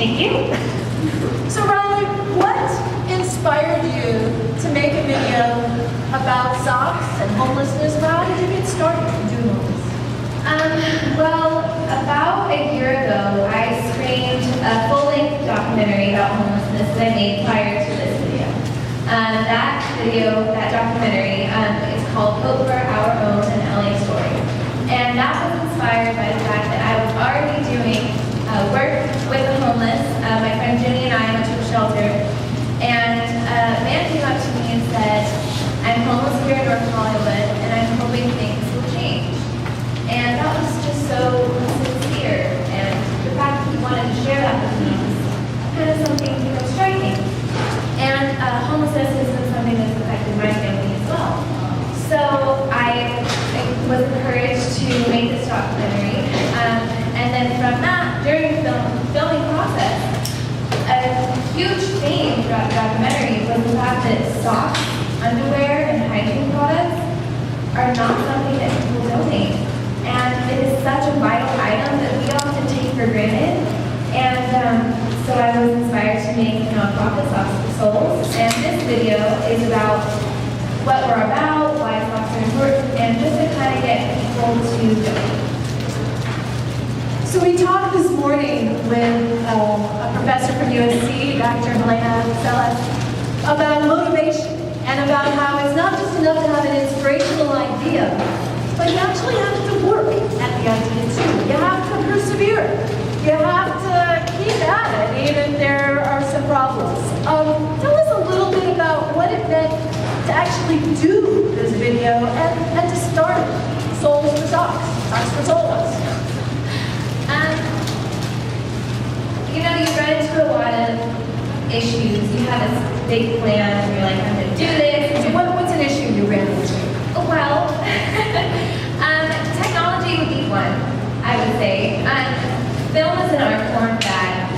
Thank you. So Riley, what inspired you to make a video about socks and homelessness? How did you get started doing all this? Well, about a year ago, I screened a full-length documentary about homelessness that I made prior to this video. That documentary, is called Hope for Our Own, an LA Story. And that was inspired by the fact that I was already doing work with the homeless. My friend Jenny and I went to a shelter, and a man came up to me and said, I'm homeless here in North Hollywood, and I'm hoping things will change. And that was just so sincere, and the fact that he wanted to share that with me was kind of something striking. And homelessness has been something that's affected my family as well. So I was encouraged to make this documentary, and then from that, during the filming process, a huge theme throughout the documentary was the fact that socks, underwear, and hygiene products are not something that people donate. And it is such a vital item that we often take for granted. And so I was inspired to make a nonprofit Socks for Souls. And this video is about what we're about, why socks are important, and just to kind of get people to donate. So we talked this morning with a professor from USC, Dr. Helena Celis, about motivation and about how it's not just enough to have an inspirational idea, but you actually have to work at the idea too. You have to persevere. You have to keep at it, even if there are some problems. Tell us a little bit about what it meant to actually do this video and to start Souls for Socks, Socks for Souls. You run into a lot of issues. You have this big plan, and you're like, I'm going to do this. So what's an issue you ran into? Well, technology would be one, I would say. Film is an art form that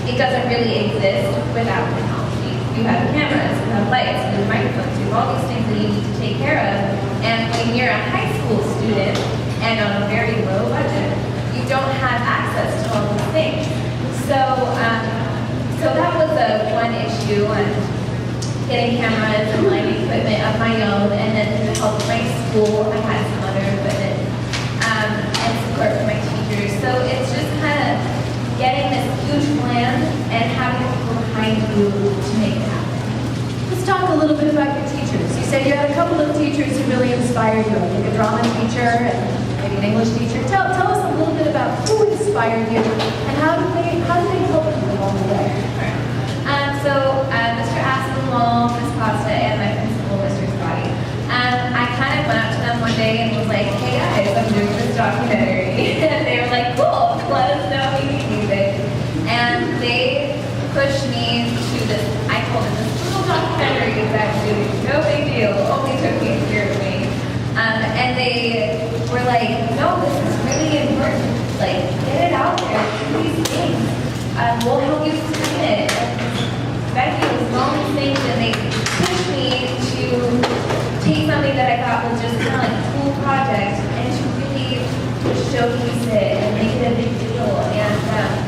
it doesn't really exist without technology. You have cameras, you have lights, you have microphones, you have all these things that you need to take care of. And when you're a high school student and on a very low budget, you don't have access to all those things. So that was one issue, getting cameras and lighting equipment of my own, and then through the help of my school, I had some other equipment, and support from my teachers. So it's just kind of getting this huge plan and having people behind you to make it happen. Let's talk a little bit about your teachers. You said you had a couple of teachers who really inspired you, like a drama teacher and maybe an English teacher. Tell us a little bit about who inspired you and how did they help you along the way? So Mr. Aspinwall, Ms. Costa, and my principal, Mr. Scotty. I kind of went up to them one day and was like, hey guys, I'm doing this documentary. And they were like, cool, let us know if you can use it. And they pushed me to this, I called it this little documentary that I'm doing, no big deal, only took me a year to make. And they were like, no, this is really important. Like, get it out there, do these things. We'll help you screen it. Becky was all these things, and they pushed me to take something that I thought was just kind of like a cool project and to really showcase it and make it a big deal. And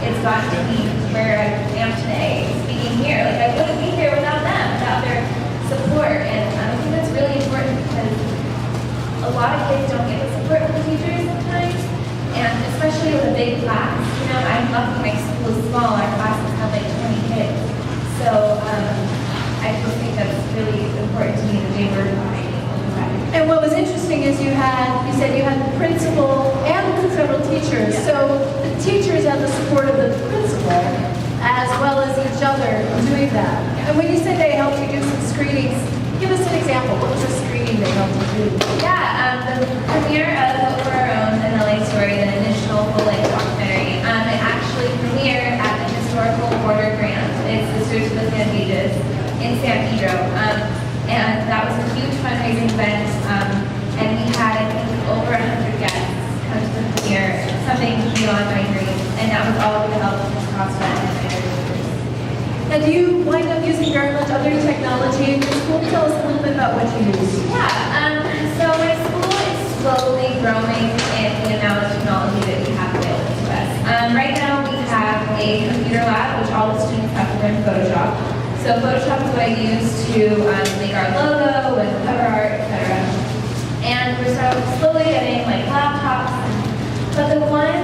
it's gotten to be where I am today, speaking here. Like, I wouldn't be here without them, without their support. And I think that's really important because a lot of kids don't get the support from teachers sometimes, and especially with a big class. I'm lucky my school is small. Our classes have like 20 kids. So I just think that's really important to me that they were behind me. And what was interesting is you said you had the principal and several teachers. Yeah. So the teachers had the support of the principal as well as each other in doing that. Yeah. And when you said they helped you do some screenings, give us an example. What was a screening they helped you do? Yeah, the premiere of Hope for Our Own, an LA Story, the initial full-length documentary, it actually premiered at the Historical Border Grant. It's Sisters of the San Beaches in San Pedro. And that was a huge fundraising event. And we had, I think, over 100 guests come to the premiere, something beyond my dreams. And that was all with the help of Ms. Costa and my editors. And do you wind up using very much other technology in your school? Tell us a little bit about what you use. Yeah, so my school is slowly growing in the amount of technology that we have available to us. Right now we have a a computer lab, which all the students have to learn Photoshop. So Photoshop is what I use to make our logo and cover art, etc. And we're slowly getting like laptops. But the one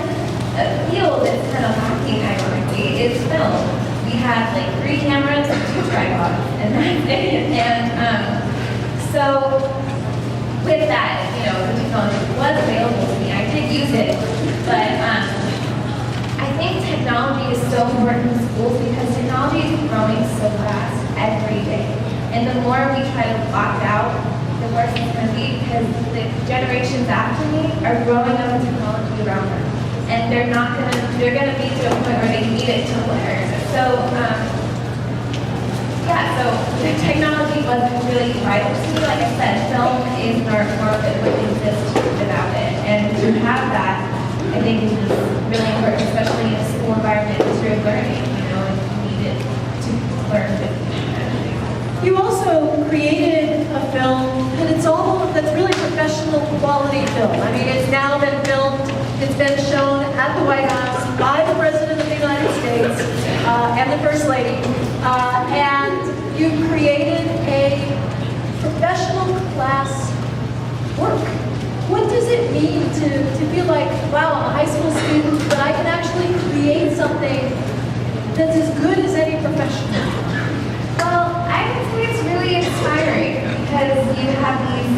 field that's kind of lacking, ironically, is film. We had like 3 cameras and 2 tripods, and that's it. And so with that, the technology was available to me. I did use it, but I think technology is so important in schools because technology is growing so fast every day. And the more we try to lock out, the worse it's going to be because the generations after me are growing up with technology around them. And they're going to be to a point where they need it to learn. So, so the technology wasn't really vital to me. Like I said, film is an art form that wouldn't exist without it. And to have that, I think is really important, especially in a school environment as you're learning, and you need it to learn with You also created a film, and that's really professional quality film. I mean, it's now been filmed, it's been shown at the White House by the President of the United States and the First Lady. And you created a professional class work. What does it mean to feel like, wow, I'm a high school student, but I can actually create something that's as good as any professional? Well, I would say it's really inspiring because you have these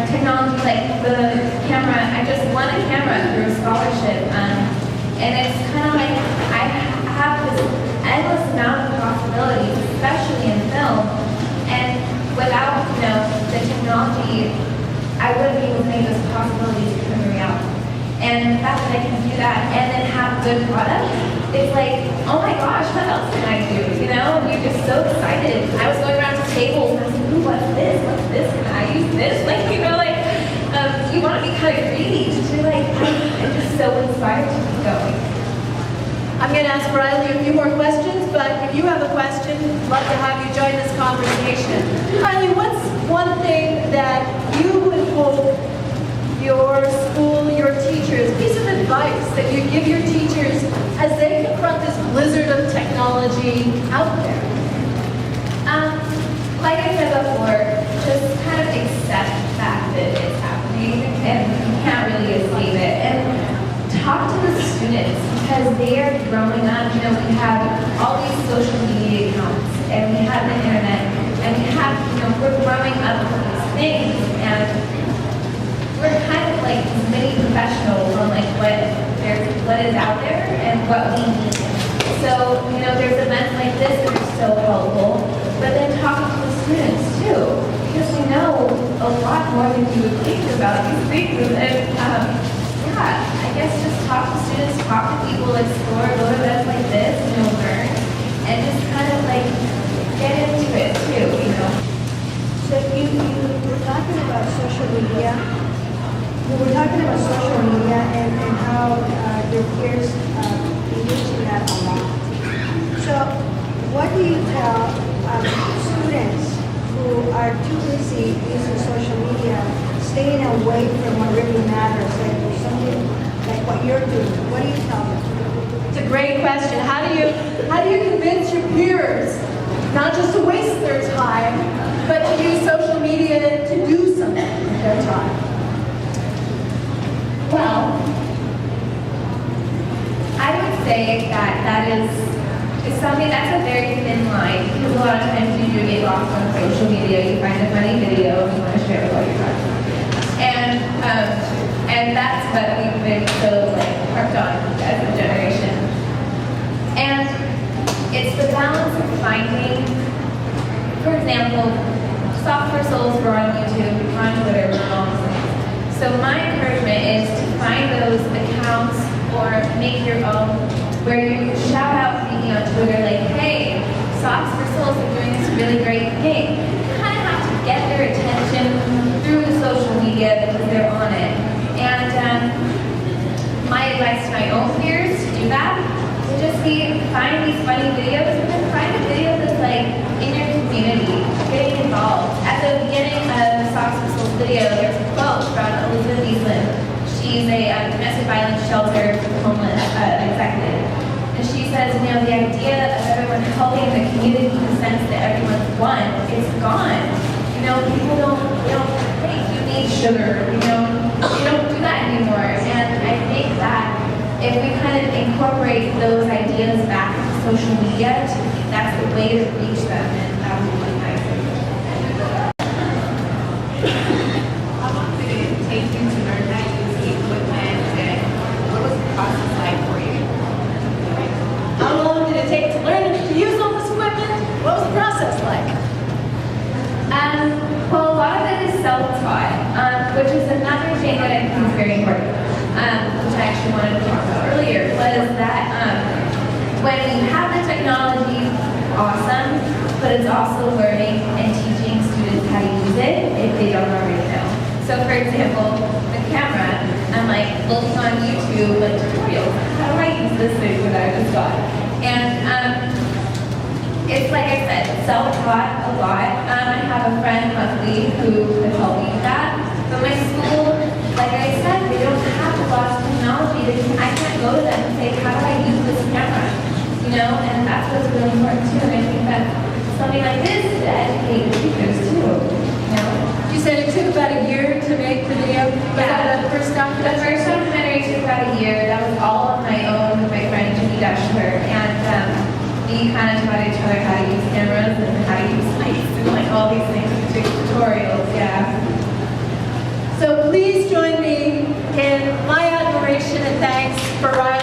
technology like the camera. I just won a camera through a scholarship, and it's kind of like I have this endless amount of possibilities, especially in film. And without the technology, I wouldn't be able to make those possibilities become a reality. And the fact that I can do that and then have good products, it's like, oh my gosh, what else can I do? And you're just so excited. I was going around to tables and I was like, ooh, what's this? What's this? Can I use this? You want to be kind of greedy. You're like, I'm just so inspired to keep going. I'm going to ask Riley a few more questions, but if you have a question, I'd love to have you join this conversation. Riley, what's one thing that you would hope your school, your teachers, piece of advice that you give your teachers as they confront this blizzard of technology out there? Like I said before, just kind of accept the fact that it's happening and you can't really escape it. And talk to the students because they are growing up. We have all these social media accounts and we have the internet and we have, we're growing up with these things and we're kind of like mini professionals on like what is out there and what we need. So, there's events like this that are so helpful, but then talking to the students too, because we know a lot more than you would think about these things. And I guess just talk to students, talk to people, explore, go to events like this, learn, and just kind of like get into it too, So you were talking about social media. We were talking about social media and how your peers are using that a lot. So what do you tell students who are too busy using social media, staying away from what really matters, like something like what you're doing? What do you tell them? It's a great question. How do you convince your peers not just to waste their time, but to use social media to do something with their time? Well, I would say that is something that's a very thin line because a lot of times you do get lost on social media. You find a funny video and you want to share it with all your friends. And that's what we've been so harped on as a generation. And it's the balance of finding, for example, Software Souls were on YouTube, on Twitter, we're on all those things. So my encouragement is to find those accounts or make your own where you shout out maybe on Twitter like, hey, Socks for Souls are doing this really great thing. You kind of have to get their attention through the social media because they're on it. And my advice to my own peers to do that would just be find these funny videos and then find a video that's in your community, getting involved. At the beginning of the Socks for Souls video, there's a quote from Elizabeth Eastland. She's a domestic violence shelter homeless executive. And she says, you know, the idea of everyone helping the community in the sense that everyone's one is gone. You know, people don't, hey, you need sugar, you know, they don't do that anymore. And I think that if we kind of incorporate those ideas back into social media, that's the way to reach them, and that would be nice. How long did it take you to learn how to use the equipment, and what was the process like for you? How long did it take to learn to use all this equipment? What was the process like? Well, a lot of it is self-taught, which is another thing that I think is very important, which I actually wanted to talk about earlier, was that when you have the technology, awesome, but it's also learning and teaching students how to use it if they don't already know. So for example, the camera, I'm like looking on YouTube, like tutorials, how do I use this thing that I just got? And it's like I said, self-taught a lot. I have a friend, Buckley, who could help me with that. But my school, like I said, they don't have a lot of technology. I can't go to them and say, how do I use this camera? You know, and that's what's really important too. And I think that something like this is to educate teachers too. You know? You said it took about a year to make the video. Was that the first documentary? The first documentary took about a year. That was all on my own with my friend Jimmy Dashler. And we kind of taught each other how to use cameras and how to use lights and like all these things, tutorials, yeah. So please join me in my admiration and thanks for Riley.